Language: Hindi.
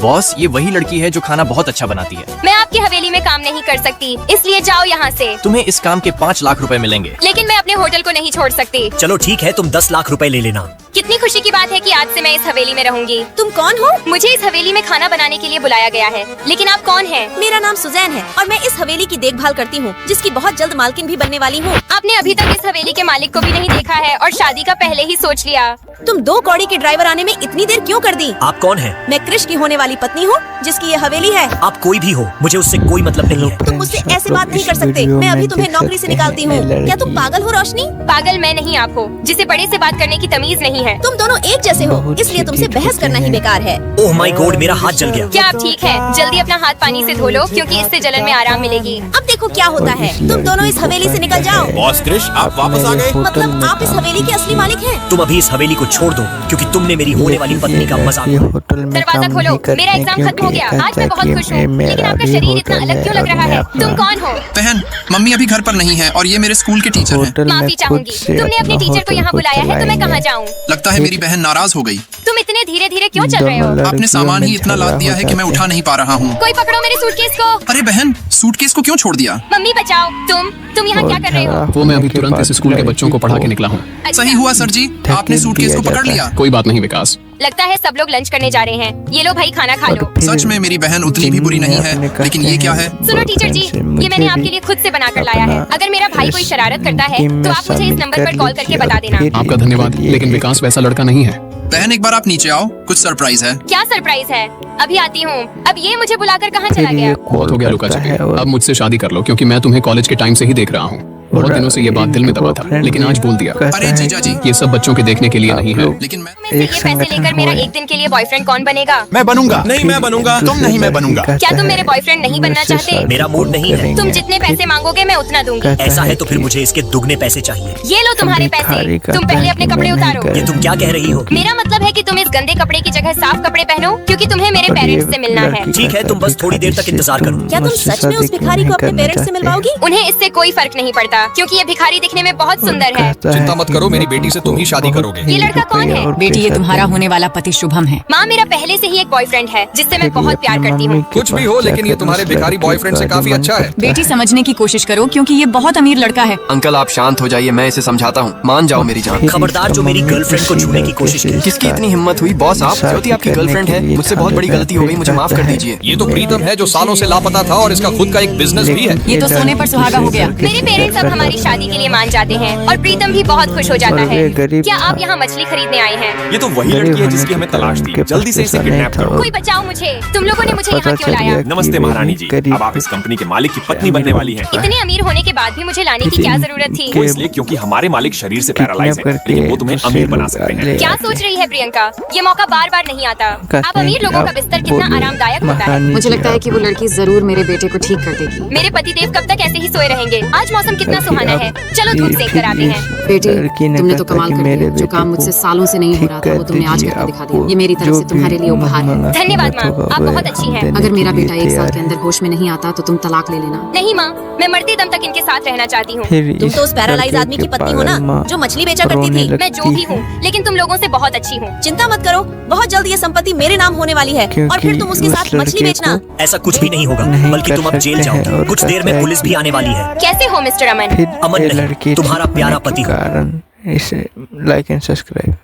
बॉस, ये वही लड़की है जो खाना बहुत अच्छा बनाती है। मैं आपकी हवेली में काम नहीं कर सकती, इसलिए जाओ यहाँ से। तुम्हें इस काम के 5 लाख रुपए मिलेंगे। लेकिन मैं अपने होटल को नहीं छोड़ सकती। चलो ठीक है, तुम 10 लाख रुपए ले लेना। कितनी खुशी की बात है कि आज से मैं इस हवेली में रहूंगी। तुम कौन हो? मुझे इस हवेली में खाना बनाने के लिए बुलाया गया है, लेकिन आप कौन हैं? मेरा नाम सुजैन है और मैं इस हवेली की देखभाल करती हूँ, जिसकी बहुत जल्द मालकिन भी बनने वाली हूँ। आपने अभी तक इस हवेली के मालिक को भी नहीं देखा है और शादी का पहले ही सोच लिया। तुम 2 कौड़ी के ड्राइवर आने में इतनी देर क्यों कर दी? आप कौन हैं? मैं कृष की होने वाली पत्नी हूँ, जिसकी ये हवेली है। आप कोई भी हो, मुझे उससे कोई मतलब नहीं है। तुम मुझसे ऐसे बात नहीं कर सकते। मैं अभी तुम्हें नौकरी से निकालती हूँ। क्या तुम पागल हो रोशनी? पागल मैं नहीं, आप हो, जिसे बड़े से बात करने की तमीज नहीं है। तुम दोनों एक जैसे हो, इसलिए तुमसे बहस करना ही बेकार है। ओह माय गॉड, मेरा हाथ जल गया। क्या आप ठीक है? जल्दी अपना हाथ पानी से धो लो, क्योंकि इससे जलन में आराम मिलेगी। अब देखो क्या होता है। तुम दोनों इस हवेली से निकल जाओ। बॉस कृष, आप वापस आ गए। मतलब आप इस हवेली के असली मालिक हैं? तुम अभी इस हवेली को छोड़ दो, क्योंकि तुमने मेरी होने वाली पत्नी का मजाक उड़ाया। दरवाजा खोलो, मेरा एग्जाम खत्म हो गया। आज मैं बहुत खुश हूँ, लेकिन आपका शरीर इतना अलग क्यों लग रहा है? तुम कौन हो? बहन, मम्मी अभी घर पर नहीं है और ये मेरे स्कूल के टीचर हैं। माफी चाहूंगी, तुमने अपने टीचर को यहाँ बुलाया है तो मैं कहाँ जाऊँ? लगता है मेरी बहन नाराज हो गई। तुम इतने धीरे धीरे क्यों चल रहे हो? आपने सामान ही इतना लाद दिया है कि मैं उठा नहीं पा रहा हूँ। कोई पकड़ो मेरे सूटकेस को। अरे बहन, सूटकेस को क्यों छोड़ दिया? मम्मी बचाओ। तुम यहाँ क्या कर रहे हो? वो मैं अभी तुरंत इस स्कूल के बच्चों को पढ़ा के निकला हूँ। अच्छा। सही हुआ सर जी, आपने सूटकेस को पकड़ लिया। कोई बात नहीं विकास। लगता है सब लोग लंच करने जा रहे हैं। ये लो भाई, खाना खा लो। सच में मेरी बहन उतनी भी बुरी नहीं है, लेकिन ये क्या है? सुनो टीचर जी, ये मैंने आपके लिए खुद से बना कर लाया है। अगर मेरा भाई कोई शरारत करता है तो आप मुझे इस नंबर पर कॉल करके बता देना। आपका धन्यवाद, लेकिन विकास वैसा लड़का नहीं है। बहन एक बार आप नीचे आओ, कुछ सरप्राइज है। क्या सरप्राइज है? अभी आती हूँ। अब ये मुझे बुलाकर कहाँ चला गया? बहुत हो गया लुका छिपी, अब मुझसे शादी कर लो, क्योंकि मैं तुम्हें कॉलेज के टाइम से ही देख रहा हूँ। बहुत दिनों से ये बात दिल में दबा था, लेकिन आज बोल दिया। अरे जीजा जी, ये सब बच्चों के देखने के लिए नहीं है। लेकिन मैं में से ये पैसे लेकर मेरा एक दिन के लिए बॉयफ्रेंड कौन बनेगा? मैं बनूंगा। नहीं मैं बनूंगा, तुम नहीं मैं बनूंगा। क्या तुम मेरे बॉयफ्रेंड नहीं बनना चाहते? मेरा मूड नहीं है। तुम जितने पैसे मांगोगे मैं उतना दूंगी। ऐसा है तो फिर मुझे इसके दुगने पैसे चाहिए। ये लो तुम्हारे पैसे। तुम पहले अपने कपड़े उतारो। ये तुम क्या कह रही हो? मेरा मतलब है कि तुम इस गंदे कपड़े की जगह साफ कपड़े पहनो, क्योंकि तुम्हें मेरे पेरेंट्स से मिलना है। ठीक है, तुम बस थोड़ी देर तक इंतजार करो। क्या तुम सच में उस भिखारी को अपने पेरेंट्स से मिलवाओगी? उन्हें इससे कोई फर्क नहीं पड़ता, क्योंकि ये भिखारी दिखने में बहुत सुंदर है। चिंता मत करो, मेरी बेटी से तुम ही शादी करोगे। ये लड़का कौन है? बेटी, ये तुम्हारा होने वाला पति शुभम है। माँ, मेरा पहले से ही एक बॉयफ्रेंड है जिससे मैं बहुत प्यार करती हूँ। कुछ भी हो, लेकिन ये तुम्हारे भिखारी बॉयफ्रेंड से काफी अच्छा है। बेटी, समझने की कोशिश करो, क्योंकि ये बहुत अमीर लड़का है। अंकल आप शांत हो जाइए, मैं इसे समझाता हूँ। मान जाओ मेरी जान। खबरदार जो मेरी गर्लफ्रेंड को छूने की कोशिश की। किसकी इतनी हिम्मत हुई? बॉस आप? ज्योति आपकी गर्लफ्रेंड है। मुझसे बहुत बड़ी गलती हो गई, मुझे माफ कर दीजिए। ये तो प्रीतम है जो सालों से लापता था और इसका खुद का एक बिजनेस भी है। ये तो सोने पर सुहागा हो गया। मेरे पेरेंट्स अब हमारी शादी के लिए मान जाते हैं और प्रीतम भी बहुत खुश हो जाता है। क्या आप यहाँ मछली खरीदने आए हैं? ये तो वही लड़की है जिसकी हमें तलाश थी। जल्दी से इसे किडनैप करो। कोई बचाओ मुझे। तुम लोगों ने मुझे यहाँ क्यों लाया? नमस्ते महारानी जी, अब आप इस कंपनी के मालिक की पत्नी बनने वाली हैं। इतने अमीर होने के बाद भी मुझे लाने की क्या जरूरत थी? वो इसलिए क्योंकि हमारे मालिक शरीर से पैरालाइज है, लेकिन वो तुम्हें अमीर बना सकते हैं। क्या सोच रही है प्रियंका? ये मौका बार बार नहीं आता। आप अमीर लोगों का बिस्तर कितना आरामदायक होता है। मुझे लगता है कि वो लड़की जरूर मेरे बेटे को ठीक कर देगी। मेरे पतिदेव कब तक ऐसे ही सोए रहेंगे? आज मौसम कितना सुहाना है, चलो धूप सेक कर आते हैं। बेटी, तुमने तो कमाल कर दिया। जो काम मुझसे सालों से नहीं हो रहा था वो तुमने आज करके दिखा दिया। ये मेरी तरफ से तुम्हारे लिए उपहार है। धन्यवाद माँ, आप बहुत अच्छी हैं। अगर मेरा बेटा 1 साल के अंदर होश में नहीं आता तो तुम तलाक ले लेना। नहीं माँ, मैं मरते दम तक इनके साथ रहना चाहती हूँ। तुम तो उस पैरालाइज आदमी की पत्नी हो ना, जो मछली बेचा करती थी। मैं जो भी हूँ, लेकिन तुम लोगों से बहुत अच्छी हूँ। चिंता मत करो, बहुत जल्द ये संपत्ति मेरे नाम होने वाली है और फिर तुम उसके साथ मछली बेचना। ऐसा कुछ भी नहीं होगा, बल्कि तुम अब जेल जाओगे। कुछ देर में पुलिस भी आने वाली है। कैसे हो मिस्टर अमन? अमन नहीं, तुम्हारा प्यारा पति। इसे लाइक एंड सब्सक्राइब